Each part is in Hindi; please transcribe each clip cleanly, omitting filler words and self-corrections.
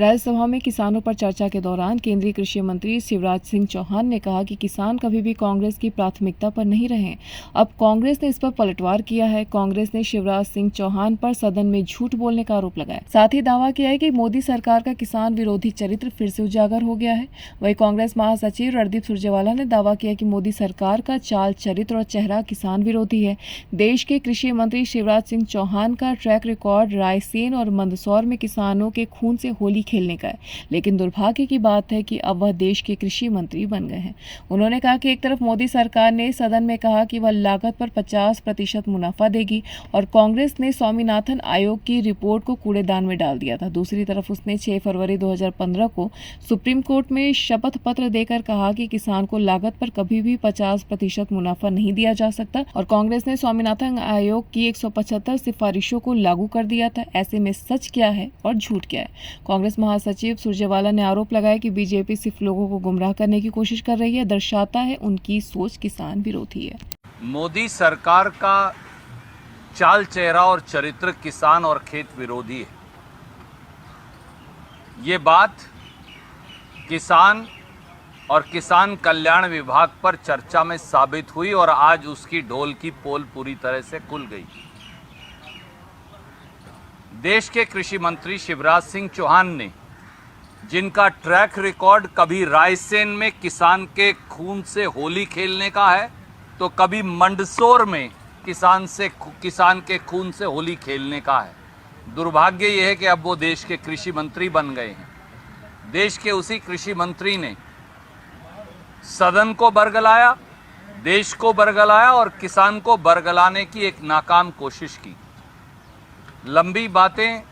राज्यसभा में किसानों पर चर्चा के दौरान केंद्रीय कृषि मंत्री शिवराज सिंह चौहान ने कहा कि किसान कभी भी कांग्रेस की प्राथमिकता पर नहीं रहे। अब कांग्रेस ने इस पर पलटवार किया है। कांग्रेस ने शिवराज सिंह चौहान पर सदन में झूठ बोलने का आरोप लगाया। साथ ही दावा किया है कि मोदी सरकार का किसान विरोधी चरित्र फिर से उजागर हो गया है। वहीं कांग्रेस महासचिव रणदीप सुरजेवाला ने दावा किया कि मोदी सरकार का चाल चरित्र और चेहरा किसान विरोधी है। देश के कृषि मंत्री शिवराज सिंह चौहान का ट्रैक रिकॉर्ड रायसेन और मंदसौर में किसानों के खून से होली खेलने का है, लेकिन दुर्भाग्य की बात है कि अब वह देश के कृषि मंत्री बन गए हैं। उन्होंने कहा कि एक तरफ मोदी सरकार ने सदन में कहा कि वह लागत पर 50% मुनाफा देगी और कांग्रेस ने स्वामीनाथन आयोग की रिपोर्ट को कूड़ेदान में डाल दिया था। दूसरी तरफ उसने 6 फरवरी 2015 को सुप्रीम कोर्ट में शपथ पत्र देकर कहा कि किसान को लागत पर कभी भी 50% मुनाफा नहीं दिया जा सकता और कांग्रेस ने स्वामीनाथन आयोग की 175 सिफारिशों को लागू कर दिया था। ऐसे में सच क्या है और झूठ क्या है? कांग्रेस महासचिव सुरजेवाला ने आरोप लगाया कि बीजेपी सिर्फ लोगों को गुमराह करने की कोशिश कर रही है, दर्शाता है उनकी सोच किसान विरोधी है। मोदी सरकार का चाल चेहरा और चरित्र किसान और खेत विरोधी है। ये बात किसान और किसान कल्याण विभाग पर चर्चा में साबित हुई और आज उसकी ढोल की पोल पूरी तरह से खुल गई। देश के कृषि मंत्री शिवराज सिंह चौहान ने, जिनका ट्रैक रिकॉर्ड कभी रायसेन में किसान के खून से होली खेलने का है तो कभी मंदसौर में किसान के खून से होली खेलने का है। दुर्भाग्य यह है कि अब वो देश के कृषि मंत्री बन गए हैं। देश के उसी कृषि मंत्री ने सदन को बरगलाया, देश को बरगलाया और किसान को बरगलाने की एक नाकाम कोशिश की। लंबी बातें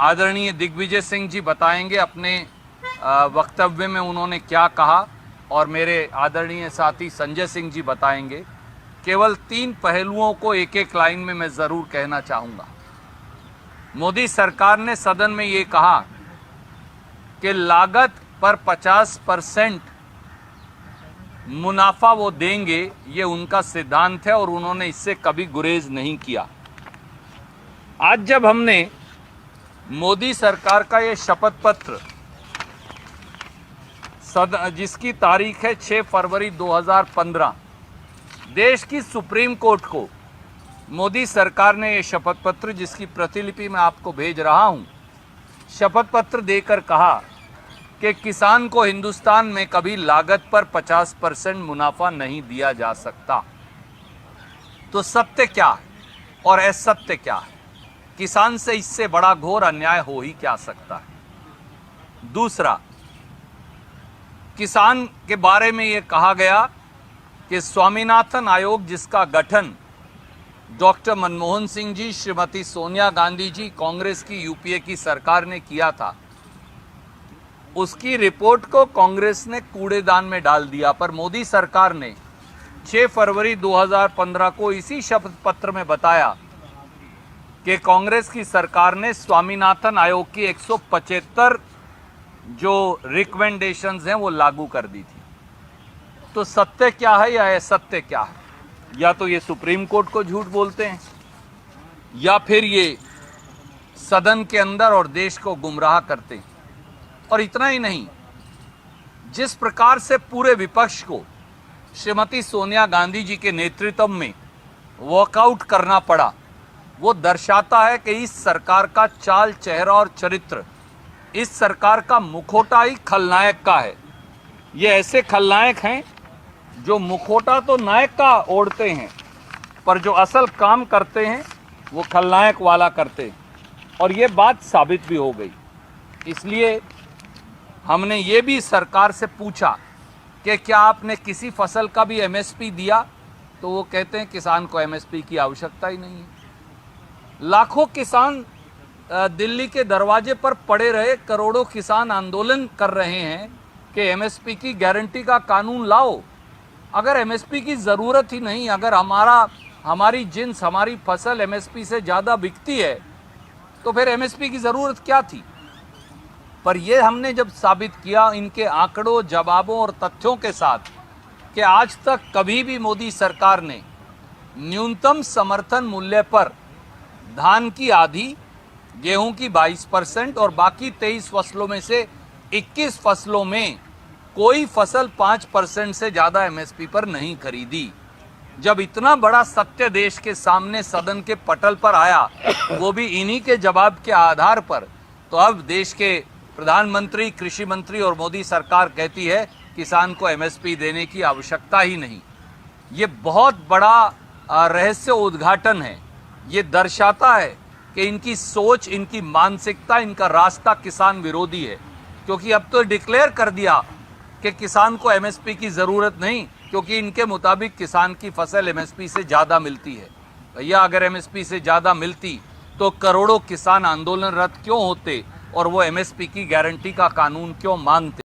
आदरणीय दिग्विजय सिंह जी बताएंगे, अपने वक्तव्य में उन्होंने क्या कहा, और मेरे आदरणीय साथी संजय सिंह जी बताएंगे। केवल 3 पहलुओं को एक एक लाइन में मैं ज़रूर कहना चाहूँगा। मोदी सरकार ने सदन में ये कहा कि लागत पर 50% मुनाफा वो देंगे, ये उनका सिद्धांत है और उन्होंने इससे कभी गुरेज नहीं किया। आज जब हमने मोदी सरकार का ये शपथ पत्र जिसकी तारीख है 6 फरवरी 2015, देश की सुप्रीम कोर्ट को मोदी सरकार ने ये शपथ पत्र, जिसकी प्रतिलिपि मैं आपको भेज रहा हूं, शपथ पत्र देकर कहा कि किसान को हिंदुस्तान में कभी लागत पर 50% मुनाफा नहीं दिया जा सकता। तो सत्य क्या है और असत्य क्या है? किसान से इससे बड़ा घोर अन्याय हो ही क्या सकता है? दूसरा, किसान के बारे में यह कहा गया कि स्वामीनाथन आयोग, जिसका गठन डॉक्टर मनमोहन सिंह जी, श्रीमती सोनिया गांधी जी, कांग्रेस की यूपीए की सरकार ने किया था, उसकी रिपोर्ट को कांग्रेस ने कूड़ेदान में डाल दिया। पर मोदी सरकार ने 6 फरवरी 2015 को इसी शपथ पत्र में बताया कि कांग्रेस की सरकार ने स्वामीनाथन आयोग की 175 जो रिकमेंडेशंस हैं वो लागू कर दी थी। तो सत्य क्या है या असत्य क्या है? या तो ये सुप्रीम कोर्ट को झूठ बोलते हैं या फिर ये सदन के अंदर और देश को गुमराह करते हैं। और इतना ही नहीं, जिस प्रकार से पूरे विपक्ष को श्रीमती सोनिया गांधी जी के नेतृत्व में वॉकआउट करना पड़ा, वो दर्शाता है कि इस सरकार का चाल चेहरा और चरित्र, इस सरकार का मुखौटा ही खलनायक का है। ये ऐसे खलनायक हैं जो मुखौटा तो नायक का ओढ़ते हैं, पर जो असल काम करते हैं वो खलनायक वाला करते हैं। और ये बात साबित भी हो गई। इसलिए हमने ये भी सरकार से पूछा कि क्या आपने किसी फसल का भी एमएसपी दिया? तो वो कहते हैं किसान को एमएसपी की आवश्यकता ही नहीं है। लाखों किसान दिल्ली के दरवाजे पर पड़े रहे, करोड़ों किसान आंदोलन कर रहे हैं कि एमएसपी की गारंटी का कानून लाओ। अगर एमएसपी की ज़रूरत ही नहीं, अगर हमारी जिन्स, हमारी फसल एमएसपी से ज़्यादा बिकती है, तो फिर एमएसपी की ज़रूरत क्या थी? पर ये हमने जब साबित किया इनके आंकड़ों, जवाबों और तथ्यों के साथ कि आज तक कभी भी मोदी सरकार ने न्यूनतम समर्थन मूल्य पर धान की आधी गेहूं की 22% और बाकी 23 फसलों में से 21 फसलों में कोई फसल 5% से ज्यादा एमएसपी पर नहीं खरीदी। जब इतना बड़ा सत्य देश के सामने सदन के पटल पर आया, वो भी इन्हीं के जवाब के आधार पर, तो अब देश के प्रधानमंत्री, कृषि मंत्री और मोदी सरकार कहती है किसान को एमएसपी देने की आवश्यकता ही नहीं। ये बहुत बड़ा रहस्य उद्घाटन है। ये दर्शाता है कि इनकी सोच, इनकी मानसिकता, इनका रास्ता किसान विरोधी है, क्योंकि अब तो डिक्लेयर कर दिया कि किसान को एमएसपी की जरूरत नहीं, क्योंकि इनके मुताबिक किसान की फसल एमएसपी से ज्यादा मिलती है। भैया, अगर एमएसपी से ज्यादा मिलती तो करोड़ों किसान आंदोलनरत क्यों होते और वो एमएसपी की गारंटी का कानून क्यों मांगते?